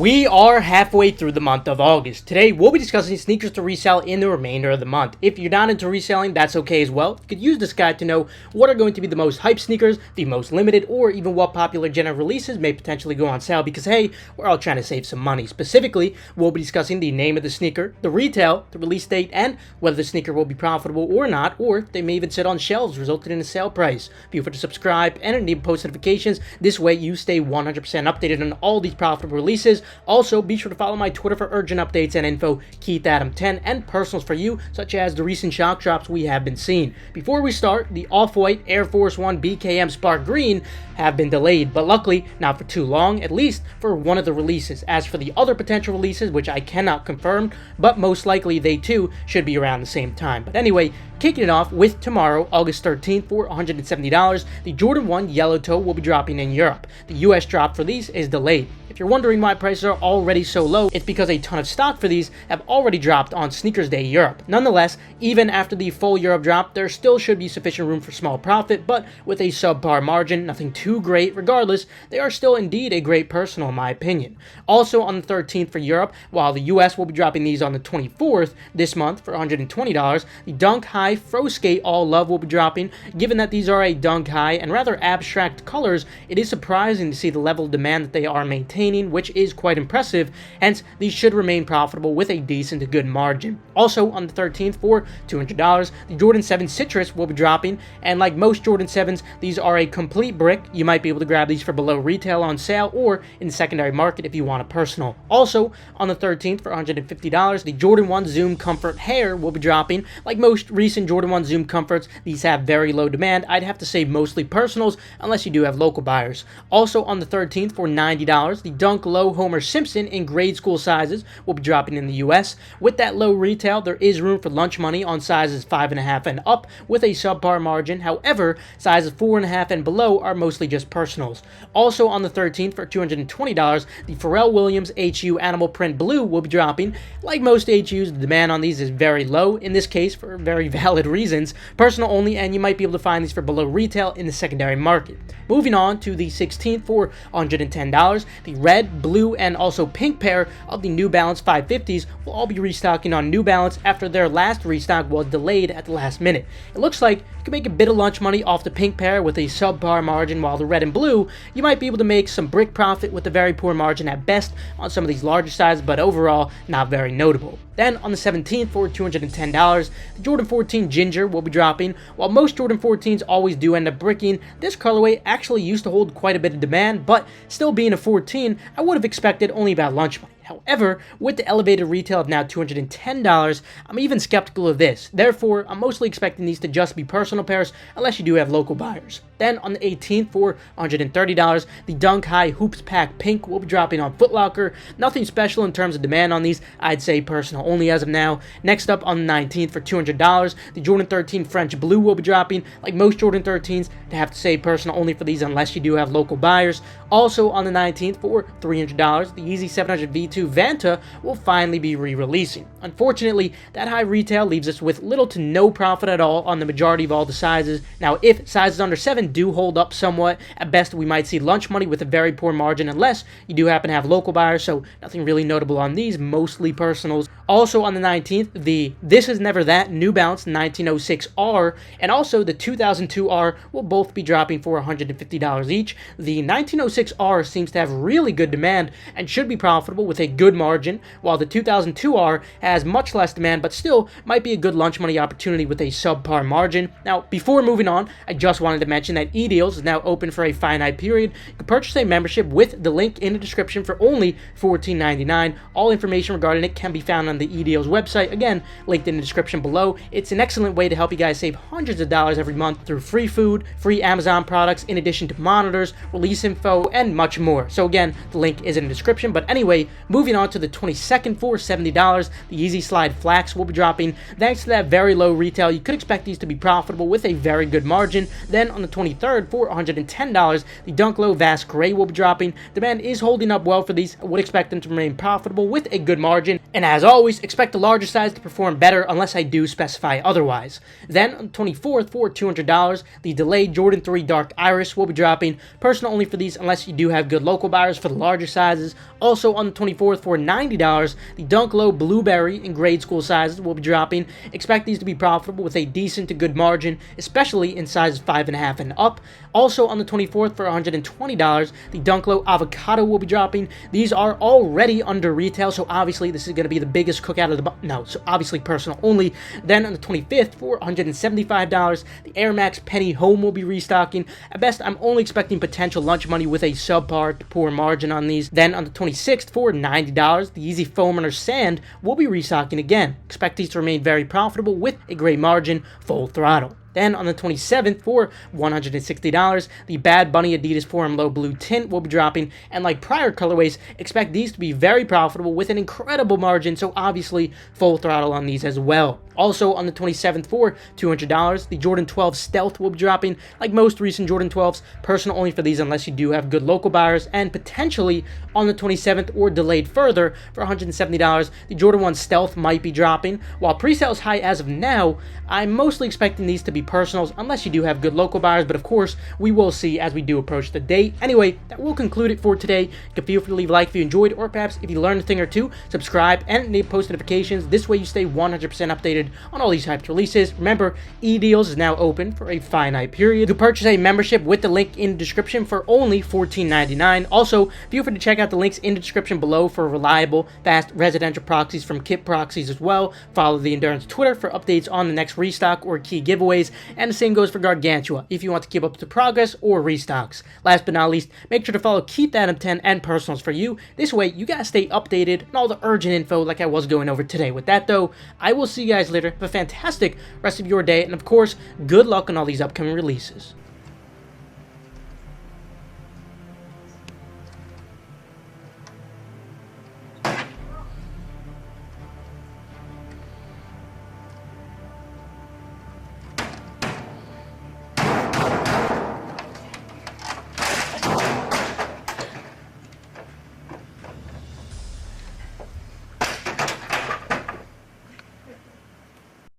We are halfway through the month of August. Today, we'll be discussing sneakers to resell in the remainder of the month. If you're not into reselling, that's okay as well. You could use this guide to know what are going to be the most hype sneakers, the most limited, or even what popular general releases may potentially go on sale because, hey, we're all trying to save some money. Specifically, we'll be discussing the name of the sneaker, the retail, the release date, and whether the sneaker will be profitable or not, or they may even sit on shelves, resulting in a sale price. Be sure to subscribe and enable post notifications. This way, you stay 100% updated on all these profitable releases. Also, be sure to follow my Twitter for urgent updates and info, KeithAdam10, and personals for you, such as the recent shock drops we have been seeing. Before we start, the Off-White Air Force One BKM Spark Green have been delayed, but luckily not for too long, at least for one of the releases. As for the other potential releases, which I cannot confirm, but most likely they too should be around the same time. But anyway, kicking it off with tomorrow, August 13th for $170, the Jordan 1 Yellow Toe will be dropping in Europe. The US drop for these is delayed. If you're wondering why prices are already so low, it's because a ton of stock for these have already dropped on Sneakers Day Europe. Nonetheless, even after the full Europe drop, there still should be sufficient room for small profit, but with a subpar margin, nothing too great. Regardless, they are still indeed a great personal in my opinion. Also on the 13th for Europe, while the US will be dropping these on the 24th this month for $120, the Dunk High Fro Skate All Love will be dropping. Given that these are a Dunk High and rather abstract colors, it is surprising to see the level of demand that they are maintaining, which is quite impressive. Hence, these should remain profitable with a decent to good margin. Also on the 13th for $200, the Jordan 7 Citrus will be dropping, and like most Jordan 7s, these are a complete brick. You might be able to grab these for below retail on sale or in the secondary market if you want a personal. Also on the 13th for $150, the Jordan 1 Zoom Comfort Hair will be dropping. Like most recent Jordan 1 Zoom Comforts, these have very low demand. I'd have to say mostly personals unless you do have local buyers. Also on the 13th for $90, the Dunk Low Homer Simpson in grade school sizes will be dropping in the US. With that low retail, there is room for lunch money on sizes 5.5 and up with a subpar margin. However, sizes 4.5 and below are mostly just personals. Also on the 13th for $220, the Pharrell Williams HU Animal Print Blue will be dropping. Like most HUs, the demand on these is very low, in this case for very valid reasons, personal only, and you might be able to find these for below retail in the secondary market. Moving on to the 16th for $110, the red, blue, and also pink pair of the New Balance 550s will all be restocking on New Balance after their last restock was delayed at the last minute. It looks like you can make a bit of lunch money off the pink pair with a subpar margin, while the red and blue, you might be able to make some brick profit with a very poor margin at best on some of these larger sizes, but overall not very notable. Then on the 17th for $210, the Jordan 14 Ginger will be dropping. While most Jordan 14s always do end up bricking, this colorway actually used to hold quite a bit of demand, but still being a 14, I would have expected only about lunch money. However, with the elevated retail of now $210, I'm even skeptical of this. Therefore, I'm mostly expecting these to just be personal pairs unless you do have local buyers. Then on the 18th for $130, the Dunk High Hoops Pack Pink will be dropping on Foot Locker. Nothing special in terms of demand on these. I'd say personal only as of now. Next up on the 19th for $200, the Jordan 13 French Blue will be dropping. Like most Jordan 13s, I have to say personal only for these unless you do have local buyers. Also on the 19th for $300, the Yeezy 700 V2 Vanta will finally be re-releasing. Unfortunately, that high retail leaves us with little to no profit at all on the majority of all the sizes. Now, if sizes under 7 do hold up somewhat, at best we might see lunch money with a very poor margin unless you do happen to have local buyers, so nothing really notable on these, mostly personals. Also on the 19th, the This Is Never That New Balance 1906R and also the 2002R will both be dropping for $150 each. The 1906R seems to have really good demand and should be profitable with a good margin, while the 2002R has much less demand but still might be a good lunch money opportunity with a subpar margin. Now, before moving on, I just wanted to mention that eDeals is now open for a finite period. You can purchase a membership with the link in the description for only $14.99. All information regarding it can be found on the eDeals website, again linked in the description below. It's an excellent way to help you guys save hundreds of dollars every month through free food, free Amazon products, in addition to monitors, release info, and much more. So again, the link is in the description. But anyway, Moving on to the 22nd for $70, the Yeezy Slide Flax will be dropping. Thanks to that very low retail, you could expect these to be profitable with a very good margin. Then on the 23rd for $110, the Dunk Low Vast Gray will be dropping. Demand is holding up well for these. I would expect them to remain profitable with a good margin. And as always, expect the larger size to perform better unless I do specify otherwise. Then on the 24th for $200, the delayed Jordan 3 Dark Iris will be dropping. Personal only for these unless you do have good local buyers for the larger sizes. Also on the 24th for $90, the Dunk Low Blueberry in grade school sizes will be dropping. Expect these to be profitable with a decent to good margin, especially in sizes 5.5 and up. Also on the 24th for $120, the Dunk Low Avocado will be dropping. These are already under retail, so obviously this is going to be the biggest cookout of the no, so obviously personal only. Then on the 25th for $175, the Air Max Penny Home will be restocking. At best, I'm only expecting potential lunch money with a subpar to poor margin on these. Then on the 26th for $90, the Yeezy Foamrunner Sand will be restocking again. Expect these to remain very profitable with a great margin, full throttle. Then on the 27th for $160, the Bad Bunny Adidas Forum Low Blue Tint will be dropping, and like prior colorways, expect these to be very profitable with an incredible margin, so obviously full throttle on these as well. Also on the 27th for $200, the Jordan 12 Stealth will be dropping. Like most recent Jordan 12s, personal only for these unless you do have good local buyers, and potentially on the 27th or delayed further for $170, the Jordan 1 Stealth might be dropping. While pre-sale is high as of now, I'm mostly expecting these to be personals unless you do have good local buyers, but of course we will see as we do approach the date. Anyway, that will conclude it for today. You can feel free to leave a like if you enjoyed, or perhaps if you learned a thing or two, subscribe and enable post notifications. This way you stay 100% updated on all these hyped releases. Remember, eDeals is now open for a finite period. You can purchase a membership with the link in the description for only $14.99. Also, feel free to check out the links in the description below for reliable, fast residential proxies from Kit Proxies as well. Follow the Endurance Twitter for updates on the next restock or key giveaways, and the same goes for Gargantua if you want to keep up to progress or restocks. Last but not least, make sure to follow Keep That Up 10 and Personals for You. This way, you guys stay updated on all the urgent info like I was going over today. With that though, I will see you guys later. Have a fantastic rest of your day, and of course, good luck on all these upcoming releases.